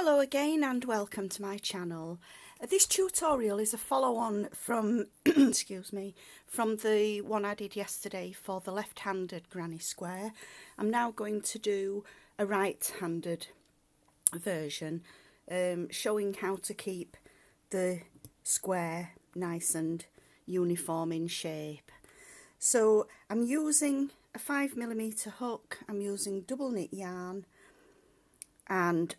Hello again and welcome to my channel. This tutorial is a follow-on from excuse me, from the one I did yesterday for the left-handed granny square. I'm now going to do a right-handed version, showing how to keep the square nice and uniform in shape. So I'm using a 5mm hook, I'm using double knit yarn, and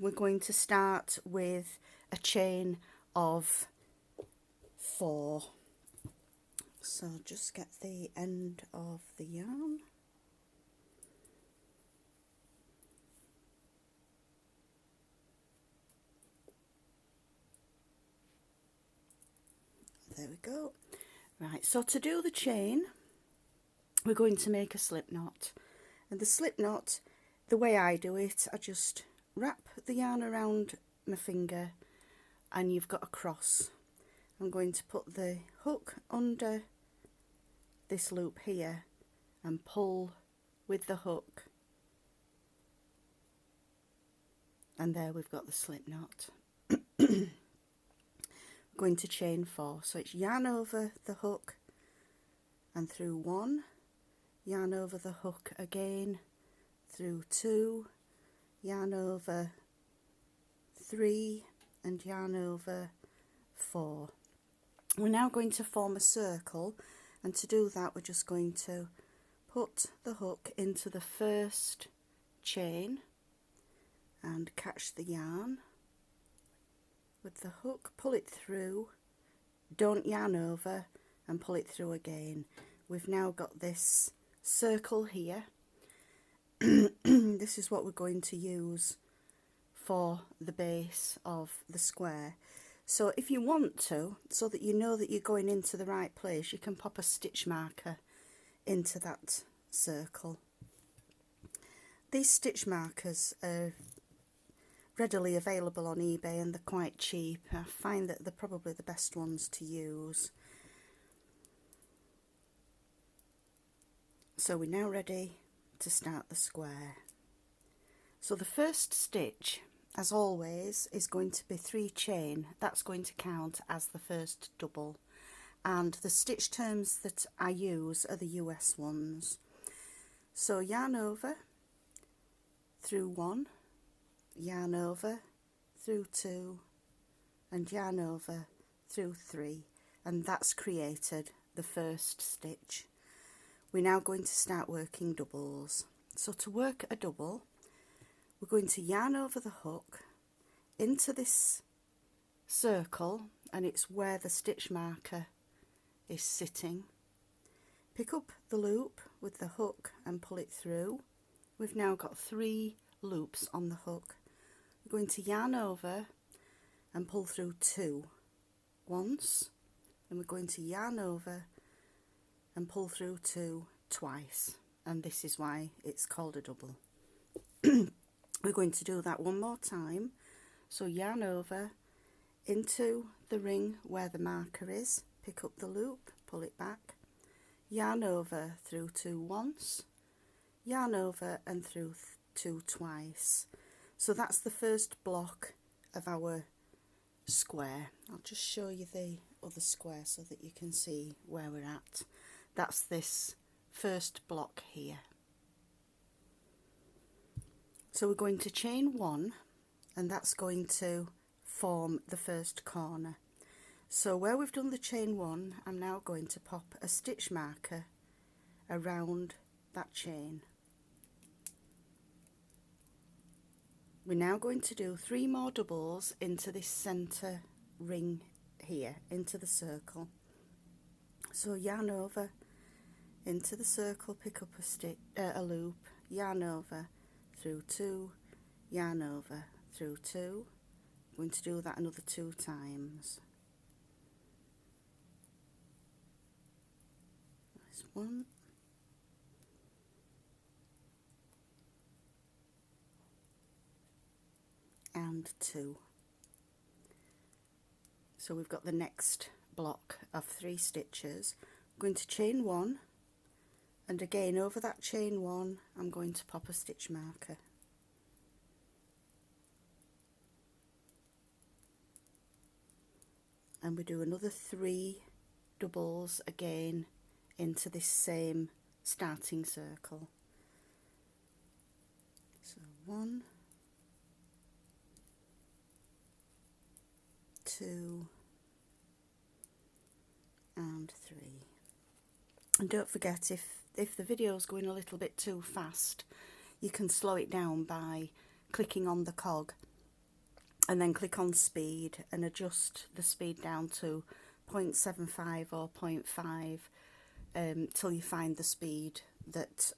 we're going to start with a chain of 4. So just get the end of the yarn. There we go. Right, so to do the chain, we're going to make a slip knot. And the slip knot, the way I do it, I just wrap the yarn around my finger and you've got a cross. I'm going to put the hook under this loop here and pull with the hook, and there we've got the slip knot. I'm going to chain 4, so it's yarn over the hook and through 1, yarn over the hook again, through 2, yarn over 3 and yarn over 4. We're now going to form a circle, and to do that we're just going to put the hook into the first chain and catch the yarn with the hook, pull it through, don't yarn over and pull it through again. We've now got this circle here. This is what we're going to use for the base of the square. So if you want to, so that you know that you're going into the right place, you can pop a stitch marker into that circle. These stitch markers are readily available on eBay and they're quite cheap. I find that they're probably the best ones to use. So we're now ready to start the square. So the first stitch, as always, is going to be 3 chain. That's going to count as the first double, and the stitch terms that I use are the US ones. So yarn over through 1, yarn over through 2 and yarn over through 3, and that's created the first stitch. We're now going to start working doubles. So to work a double, we're going to yarn over the hook into this circle, and it's where the stitch marker is sitting. Pick up the loop with the hook and pull it through. We've now got 3 loops on the hook. We're going to yarn over and pull through 2 once, and we're going to yarn over and pull through 2 twice, and this is why it's called a double. We're going to do that one more time. So yarn over into the ring where the marker is, pick up the loop, pull it back, yarn over through 2 once, yarn over and through 2 twice. So that's the first block of our square. I'll just show you the other square so that you can see where we're at. That's this first block here. So we're going to chain 1, and that's going to form the first corner. So where we've done the chain 1, I'm now going to pop a stitch marker around that chain. We're now going to do 3 more doubles into this centre ring here, into the circle. So yarn over into the circle, pick up a loop, yarn over through 2, yarn over through 2. I'm going to do that another 2 times. There's 1, and 2. So we've got the next block of 3 stitches. I'm going to chain 1, and again over that chain 1 I'm going to pop a stitch marker. and we do another 3 doubles again into this same starting circle. So 1, 2 and 3. And don't forget, if the video is going a little bit too fast, you can slow it down by clicking on the cog and then click on speed and adjust the speed down to 0.75 or 0.5 till you find the speed that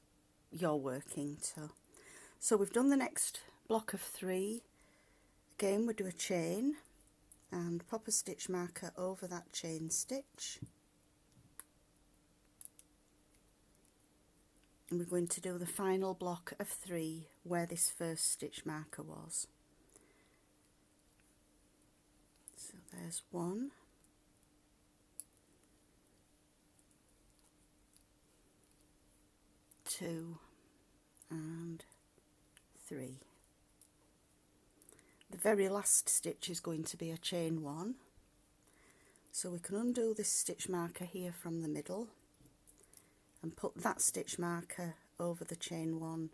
you're working to. So we've done the next block of 3. Again, we do a chain and pop a stitch marker over that chain stitch. And we're going to do the final block of 3 where this first stitch marker was. So there's 1, 2 and 3. The very last stitch is going to be a chain 1. So we can undo this stitch marker here from the middle and put that stitch marker over the chain 1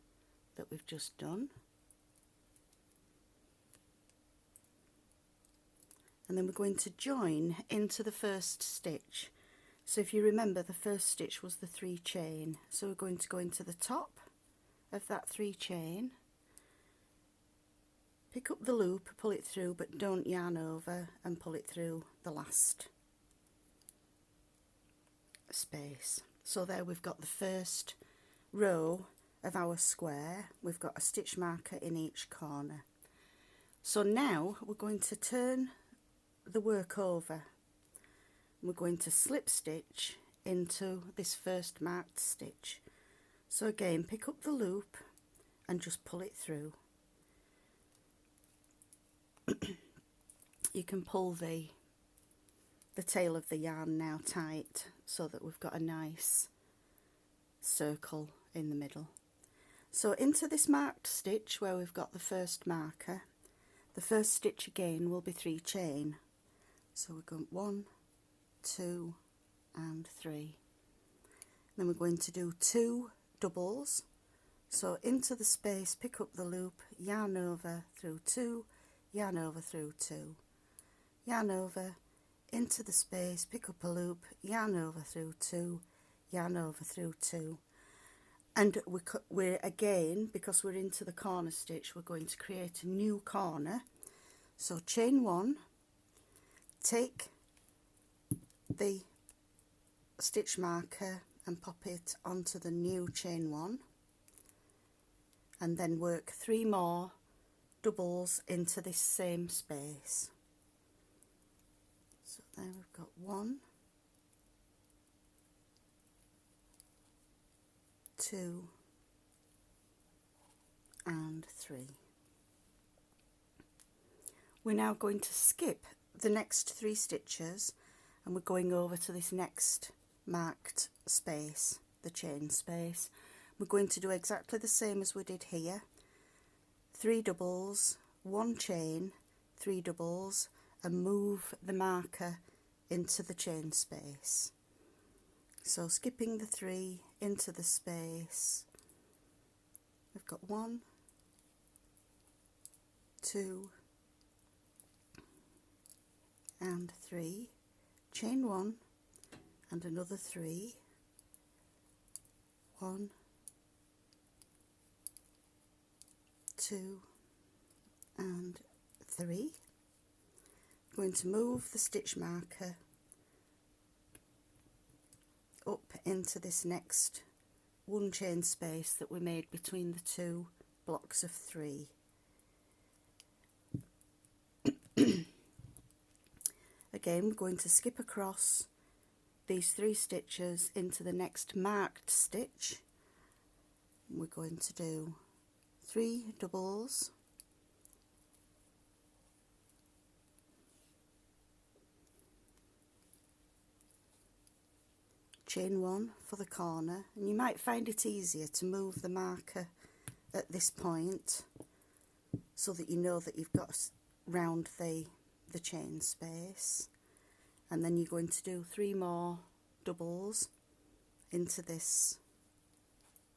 that we've just done. And then we're going to join into the first stitch. So if you remember, the first stitch was the 3 chain. So we're going to go into the top of that 3 chain, pick up the loop, pull it through, but don't yarn over, and pull it through the last space. So there we've got the first row of our square. We've got a stitch marker in each corner. So now we're going to turn the work over. We're going to slip stitch into this first marked stitch. So again, pick up the loop and just pull it through. You can pull the tail of the yarn now tight so that we've got a nice circle in the middle. So into this marked stitch where we've got the first marker, the first stitch again will be 3 chain. So we're going 1, 2 and 3. Then we're going to do 2 doubles. So into the space, pick up the loop, yarn over through 2, yarn over through 2, yarn over into the space, pick up a loop, yarn over through 2, yarn over through 2. And we're again, because we're into the corner stitch, we're going to create a new corner. So chain 1, take the stitch marker and pop it onto the new chain 1, and then work 3 more doubles into this same space. So there we've got 1, 2 and 3. We're now going to skip the next 3 stitches and we're going over to this next marked space, the chain space. We're going to do exactly the same as we did here. 3 doubles, 1 chain, 3 doubles, and move the marker into the chain space. So skipping the 3 into the space, we've got 1, 2 and 3, chain 1 and another 3, 1, 2 and 3. I'm going to move the stitch marker up into this next 1 chain space that we made between the 2 blocks of 3. Again, we're going to skip across these 3 stitches into the next marked stitch. We're going to do 3 doubles, chain 1 for the corner, and you might find it easier to move the marker at this point so that you know that you've got round the chain space. and then you're going to do 3 more doubles into this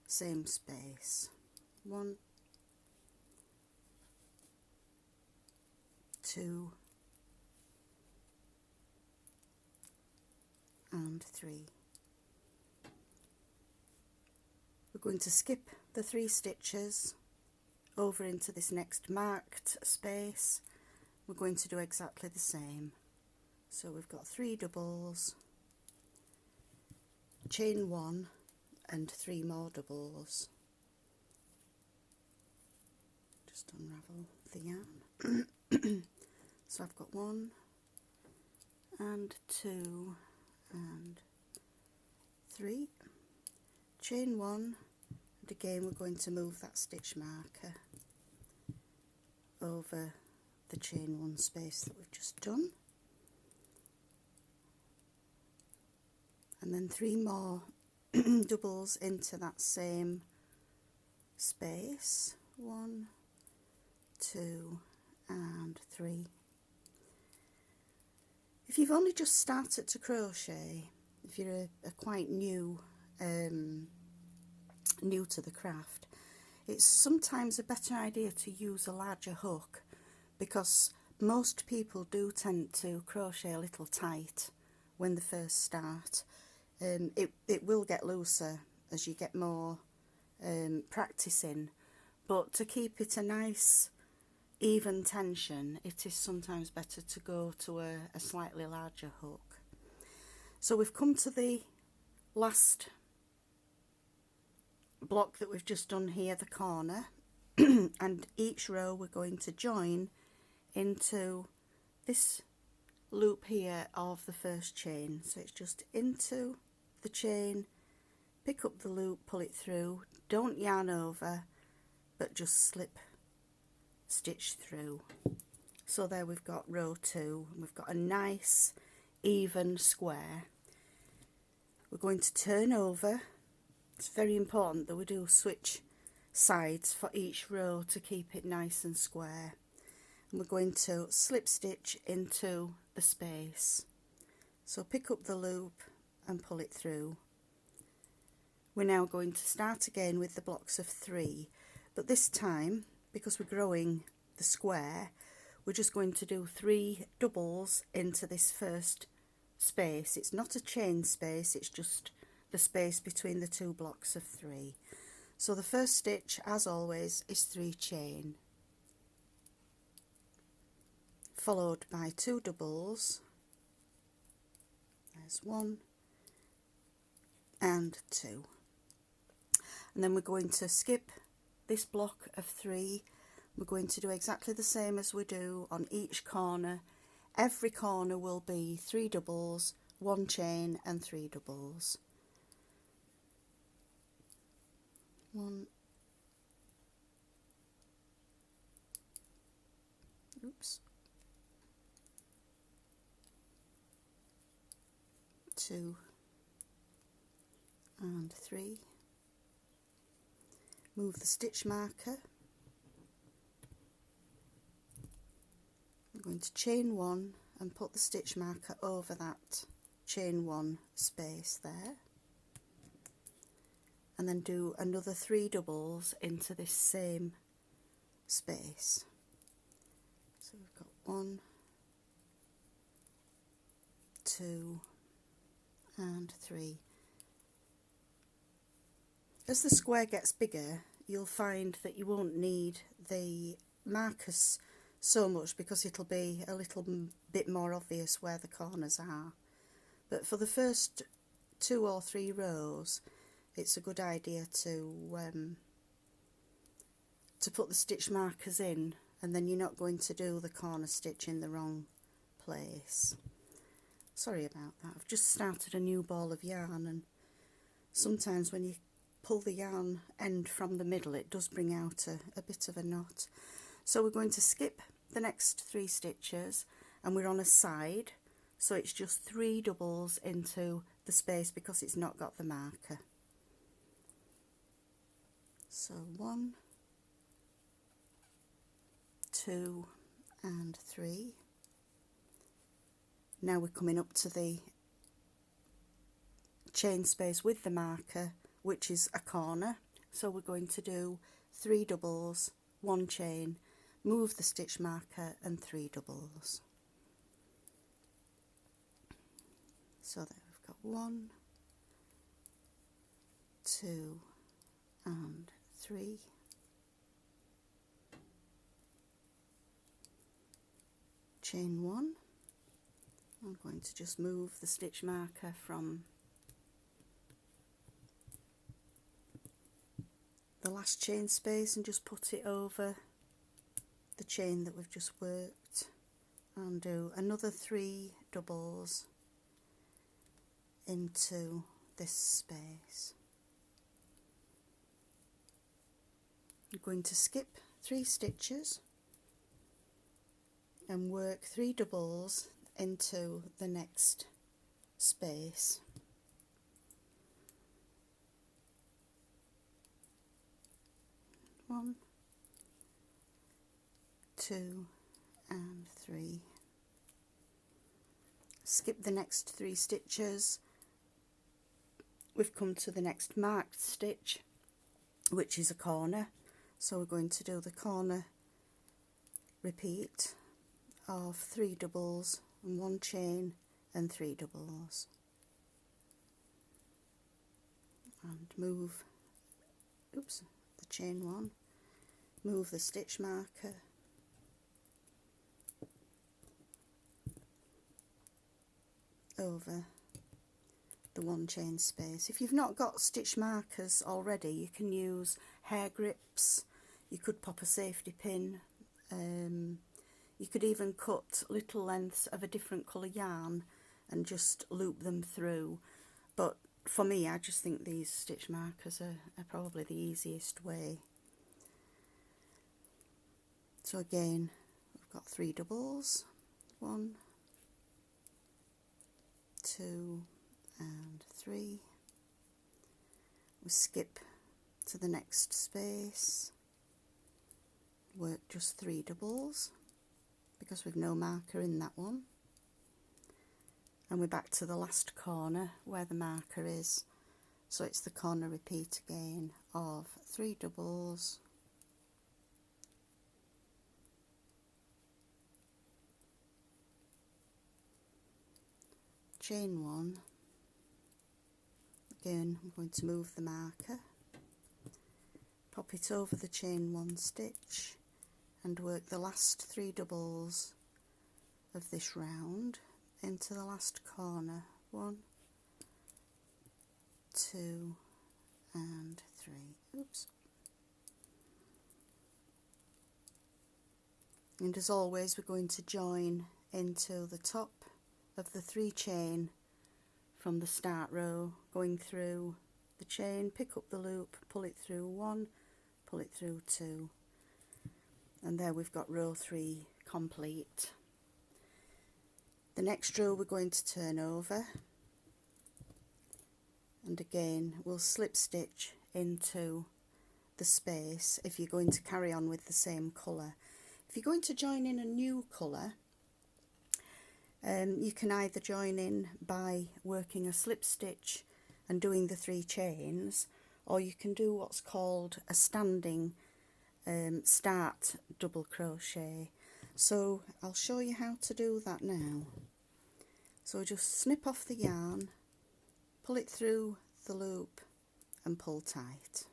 same space. 1, 2 and 3. We're going to skip the 3 stitches over into this next marked space. We're going to do exactly the same. So we've got 3 doubles, chain 1 and 3 more doubles. Just unravel the yarn. So I've got 1 and 2 and 3, chain 1, and again we're going to move that stitch marker over the chain 1 space that we've just done, and then 3 more doubles into that same space. 1, 2 and 3. If you've only just started to crochet, if you're a quite new to the craft, it's sometimes a better idea to use a larger hook, because most people do tend to crochet a little tight when they first start. It will get looser as you get more practicing, but to keep it a nice even tension, it is sometimes better to go to a slightly larger hook. So we've come to the last block that we've just done here, the corner, and each row we're going to join into this loop here of the first chain. So it's just into the chain, pick up the loop, pull it through, don't yarn over, but just slip stitch through. So there we've got row 2, and we've got a nice even square. We're going to turn over. It's very important that we do switch sides for each row to keep it nice and square. And we're going to slip stitch into the space. So pick up the loop and pull it through. We're now going to start again with the blocks of 3, but this time, because we're growing the square, we're just going to do 3 doubles into this first space. It's not a chain space, it's just the space between the 2 blocks of 3. So the first stitch, as always, is 3 chain, followed by 2 doubles. There's 1 and 2. And then we're going to skip this block of 3. We're going to do exactly the same as we do on each corner. Every corner will be 3 doubles, 1 chain and 3 doubles. 1, oops, 2 and 3. Move the stitch marker. I'm going to chain 1 and put the stitch marker over that chain 1 space there, and then do another 3 doubles into this same space. So we've got 1, 2 and 3. As the square gets bigger, you'll find that you won't need the markers so much, because it'll be a little bit more obvious where the corners are. But for the first 2 or 3 rows, it's a good idea to put the stitch markers in, and then you're not going to do the corner stitch in the wrong place. Sorry about that, I've just started a new ball of yarn, and sometimes when you pull the yarn end from the middle, it does bring out a bit of a knot. So we're going to skip the next 3 stitches, and we're on a side, so it's just 3 doubles into the space because it's not got the marker. So 1, 2 and 3. Now we're coming up to the chain space with the marker, which is a corner, so we're going to do 3 doubles, 1 chain, move the stitch marker and 3 doubles. So there we've got 1, 2 and 3. Chain 1. I'm going to just move the stitch marker from the last chain space and just put it over the chain that we've just worked, and do another 3 doubles into this space. I'm going to skip 3 stitches and work 3 doubles into the next space. One, 2 and 3. Skip the next 3 stitches. We've come to the next marked stitch, which is a corner, so we're going to do the corner repeat of 3 doubles and 1 chain and 3 doubles, and move the chain 1, move the stitch marker over the 1 chain space. If you've not got stitch markers already, you can use hair grips, you could pop a safety pin, you could even cut little lengths of a different colour yarn and just loop them through, but for me I just think these stitch markers are probably the easiest way. So again, we've got 3 doubles, 1, 2 and 3. We skip to the next space, work just 3 doubles because we've no marker in that one, and we're back to the last corner where the marker is, so it's the corner repeat again of 3 doubles, chain 1. Again, I'm going to move the marker, pop it over the chain 1 stitch and work the last 3 doubles of this round into the last corner. 1, 2 and 3. Oops. And as always, we're going to join into the top of the 3 chain from the start row, going through the chain, pick up the loop, pull it through 1, pull it through 2, and there we've got row 3 complete. The next row we're going to turn over, and again we'll slip stitch into the space if you're going to carry on with the same colour. If you're going to join in a new colour, you can either join in by working a slip stitch and doing the 3 chains, or you can do what's called a standing start double crochet. So I'll show you how to do that now. So just snip off the yarn, pull it through the loop and pull tight.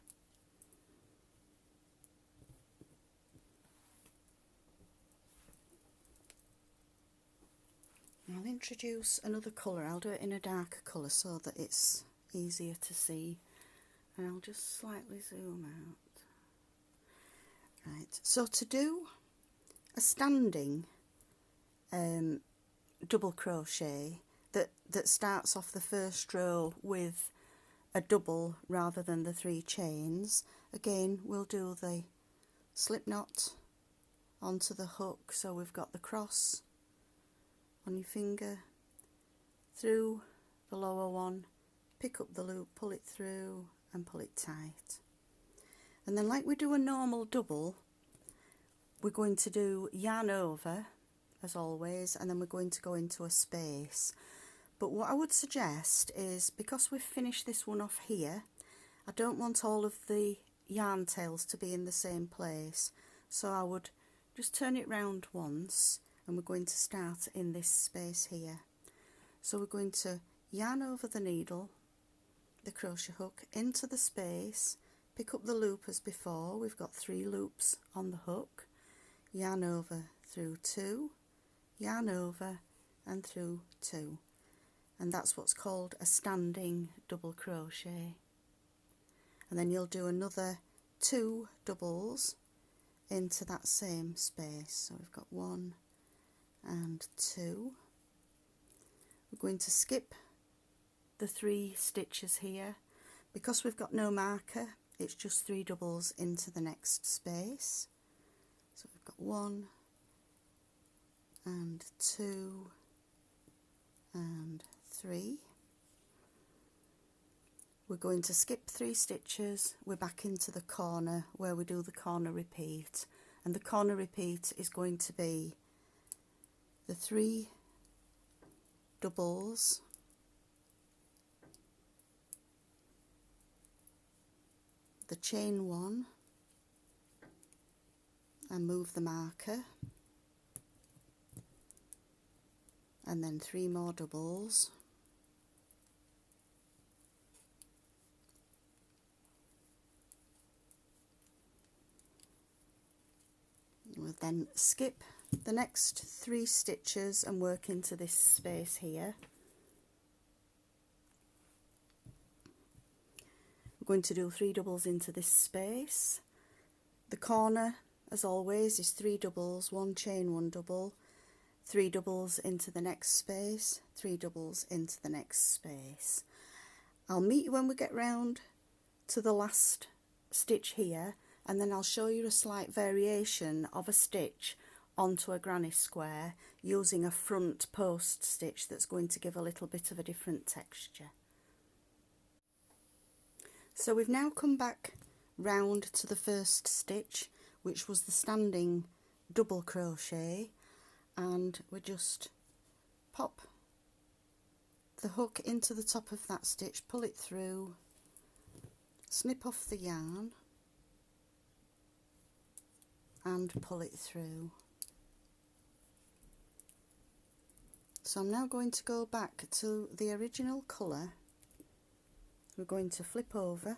I'll introduce another colour. I'll do it in a darker colour so that it's easier to see, and I'll just slightly zoom out. Right, so to do a standing double crochet that starts off the first row with a double rather than the 3 chains, again we'll do the slip knot onto the hook, so we've got the cross on your finger, through the lower one, pick up the loop, pull it through and pull it tight. And then, like we do a normal double, we're going to do yarn over as always, and then we're going to go into a space. But what I would suggest is, because we've finished this one off here, I don't want all of the yarn tails to be in the same place, so I would just turn it round once, and we're going to start in this space here. So we're going to yarn over the needle, the crochet hook, into the space, pick up the loop as before. We've got 3 loops on the hook, yarn over through 2, yarn over and through 2, and that's what's called a standing double crochet. And then you'll do another 2 doubles into that same space. So we've got 1 and 2. We're going to skip the 3 stitches here. Because we've got no marker, it's just 3 doubles into the next space. So we've got 1 and 2 and 3. We're going to skip 3 stitches. We're back into the corner where we do the corner repeat, and the corner repeat is going to be the 3 doubles, the chain 1 and move the marker, and then 3 more doubles, we'll then skip the next 3 stitches and work into this space here. We're going to do 3 doubles into this space. The corner, as always, is 3 doubles, 1 chain, 1 double, 3 doubles into the next space, 3 doubles into the next space. I'll meet you when we get round to the last stitch here, and then I'll show you a slight variation of a stitch onto a granny square using a front post stitch that's going to give a little bit of a different texture. So we've now come back round to the first stitch, which was the standing double crochet, and we just pop the hook into the top of that stitch, pull it through, snip off the yarn and pull it through. So I'm now going to go back to the original colour. We're going to flip over,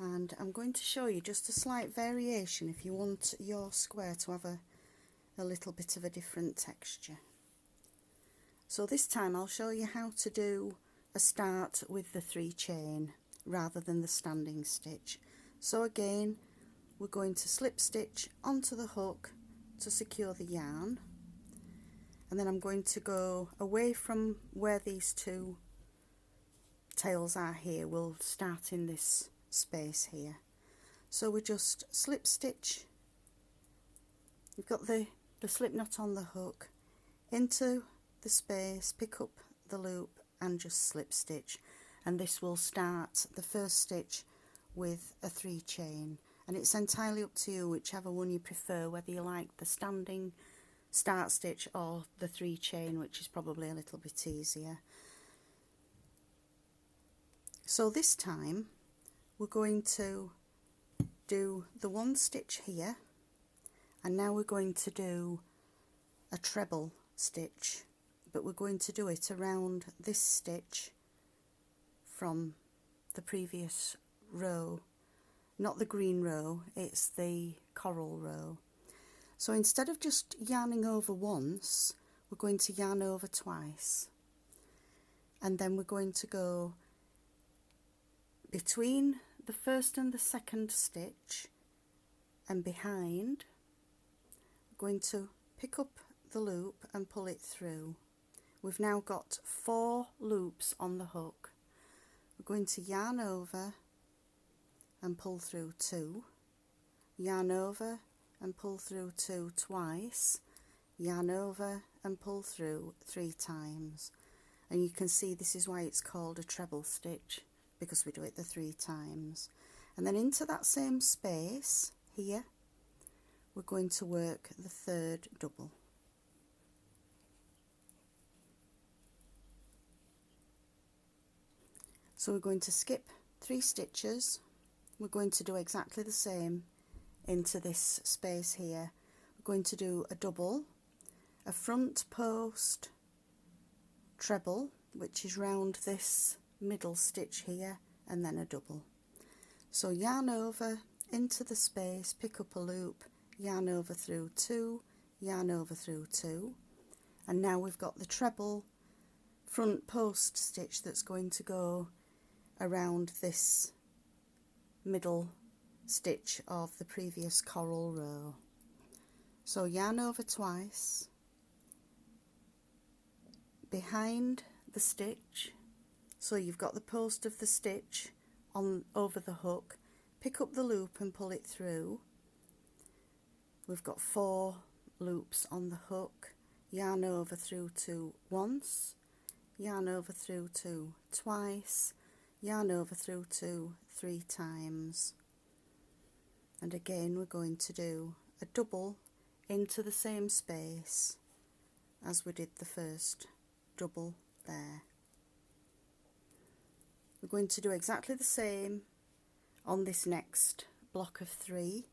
and I'm going to show you just a slight variation if you want your square to have a little bit of a different texture. So this time I'll show you how to do a start with the 3 chain rather than the standing stitch. So again, we're going to slip stitch onto the hook to secure the yarn, and then I'm going to go away from where these 2 tails are here. We'll start in this space here. So we just slip stitch, you've got the slip knot on the hook, into the space, pick up the loop and just slip stitch, and this will start the first stitch with a 3 chain. And it's entirely up to you whichever one you prefer, whether you like the standing start stitch or the 3 chain, which is probably a little bit easier. So this time we're going to do the 1 stitch here, and now we're going to do a treble stitch, but we're going to do it around this stitch from the previous row. Not the green row, it's the coral row. So instead of just yarning over once, we're going to yarn over twice, and then we're going to go between the first and the second stitch and behind. We're going to pick up the loop and pull it through. We've now got 4 loops on the hook. We're going to yarn over and pull through 2, yarn over and pull through 2 twice, yarn over and pull through 3 times, and you can see this is why it's called a treble stitch, because we do it the 3 times. And then into that same space here we're going to work the third double. So we're going to skip 3 stitches. We're going to do exactly the same into this space here. We're going to do a double, a front post treble, which is round this middle stitch here, and then a double. So yarn over into the space, pick up a loop, yarn over through 2, yarn over through 2, and now we've got the treble front post stitch that's going to go around this middle stitch of the previous coral row. So yarn over twice, behind the stitch, so you've got the post of the stitch on over the hook, pick up the loop and pull it through. We've got 4 loops on the hook, yarn over through 2 once, yarn over through 2 twice, yarn over through 2 3 times, and again we're going to do a double into the same space as we did the first double there. We're going to do exactly the same on this next block of 3.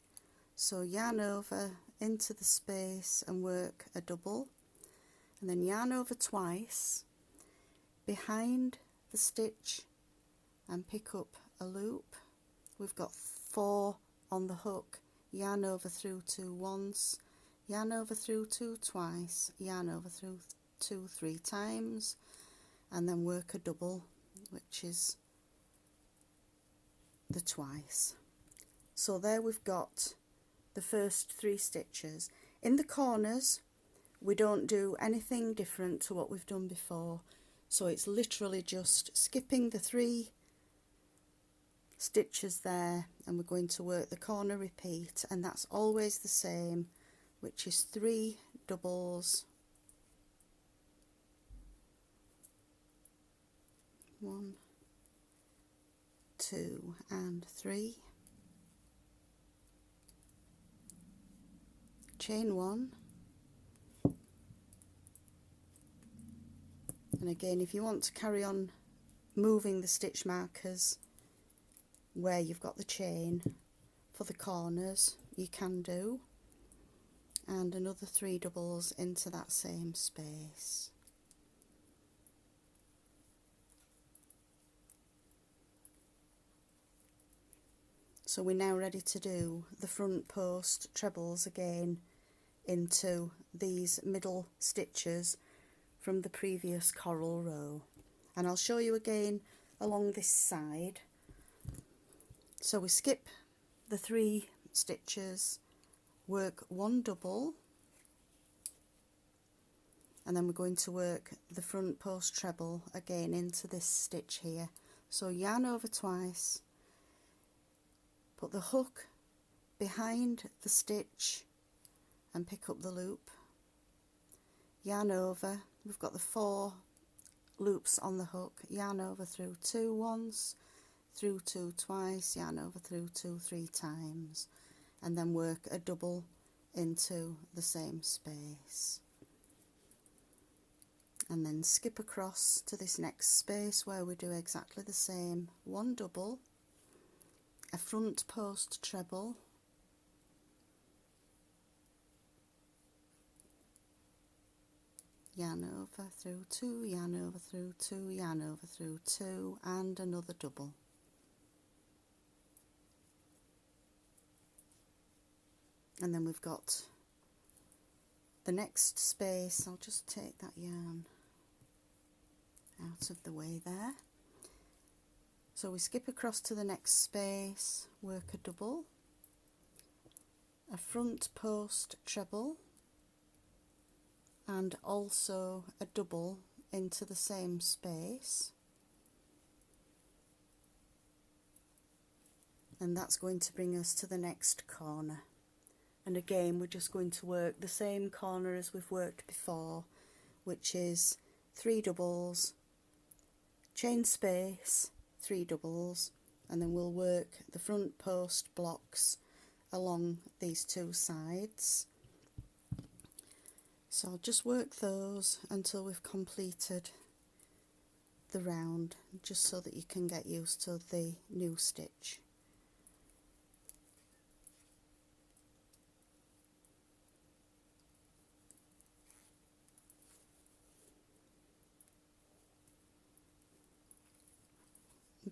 So yarn over into the space and work a double, and then yarn over twice, behind the stitch and pick up a loop. We've got 4 on the hook, yarn over through 2 once, yarn over through 2 twice, yarn over through 2 3 times, and then work a double, which is the twice. So there we've got the first 3 stitches. In the corners we don't do anything different to what we've done before, so it's literally just skipping the 3 stitches there, and we're going to work the corner repeat, and that's always the same, which is 3 doubles, 1 2 and 3, chain 1, and again if you want to carry on moving the stitch markers where you've got the chain for the corners, you can do, and another 3 doubles into that same space. So we're now ready to do the front post trebles again into these middle stitches from the previous coral row, and I'll show you again along this side. So we skip the 3 stitches, work 1 double, and then we're going to work the front post treble again into this stitch here. So yarn over twice, put the hook behind the stitch and pick up the loop, yarn over, we've got the 4 loops on the hook, yarn over through 2 once, through 2 twice, yarn over through 2 3 times, and then work a double into the same space, and then skip across to this next space where we do exactly the same, 1 double, a front post treble, yarn over through 2, yarn over through 2, yarn over through 2, and another double. And then we've got the next space. I'll just take that yarn out of the way there. So we skip across to the next space, work a double, a front post treble, and also a double into the same space, and that's going to bring us to the next corner. And again we're just going to work the same corner as we've worked before, which is 3 doubles, chain space, 3 doubles, and then we'll work the front post blocks along these two sides. So I'll just work those until we've completed the round, just so that you can get used to the new stitch.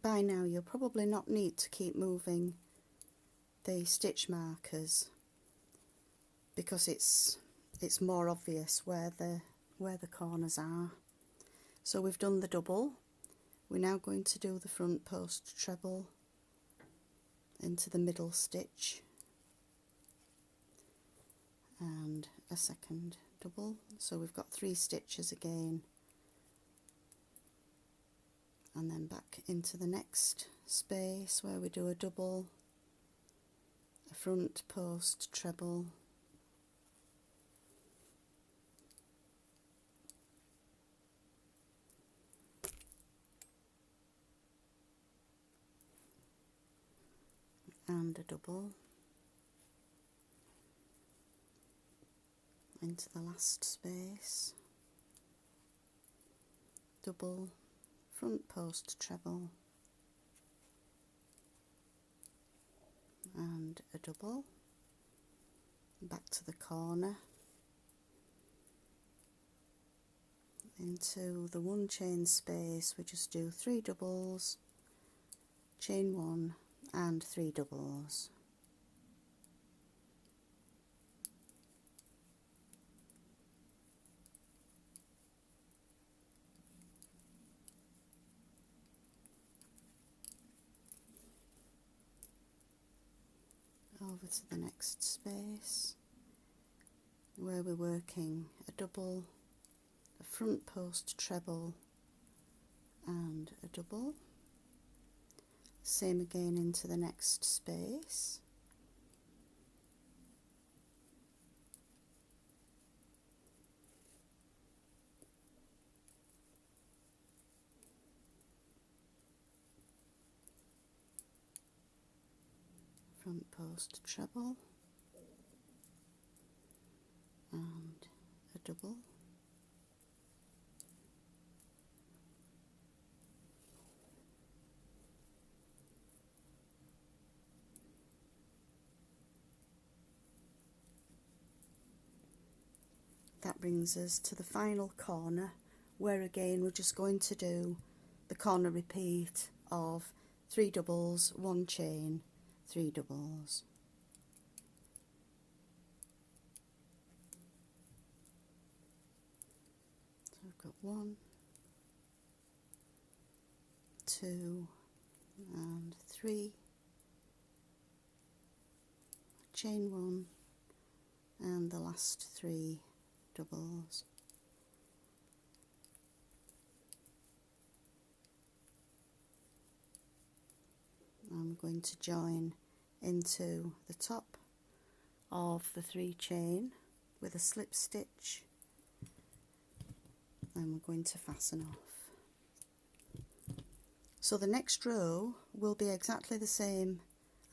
By now you'll probably not need to keep moving the stitch markers, because it's more obvious where the corners are. So we've done the double. We're now going to do the front post treble into the middle stitch and a second double. So we've got 3 stitches again, and then back into the next space where we do a double, a front post treble, and a double into the last space, double, front post treble, and a double, back to the corner, into the 1 chain space. We just do 3 doubles, chain 1 and 3 doubles. Over to the next space where we're working a double, a front post treble and a double. Same again into the next space. Front post treble and a double. That brings us to the final corner, where again we're just going to do the corner repeat of 3 doubles, 1 chain, 3 doubles. So I've got 1, 2 and 3, chain 1 and the last 3 doubles. I'm going to join into the top of the 3 chain with a slip stitch, and we're going to fasten off. So the next row will be exactly the same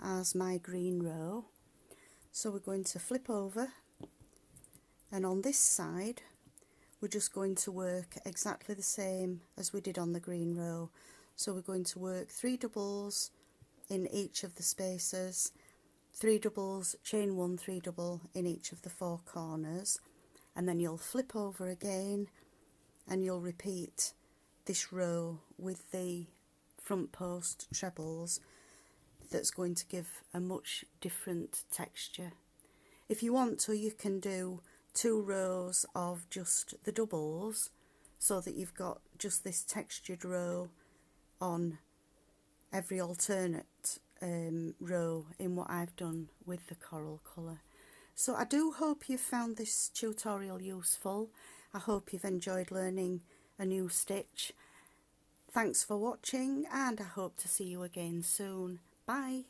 as my green row. So we're going to flip over, and on this side we're just going to work exactly the same as we did on the green row. So we're going to work 3 doubles in each of the spaces, 3 doubles, chain 1, 3 double in each of the 4 corners, and then you'll flip over again and you'll repeat this row with the front post trebles. That's going to give a much different texture. If you want to, you can do 2 rows of just the doubles, so that you've got just this textured row on every alternate row in what I've done with the coral colour. So I do hope you've found this tutorial useful. I hope you've enjoyed learning a new stitch. Thanks for watching, and I hope to see you again soon. Bye.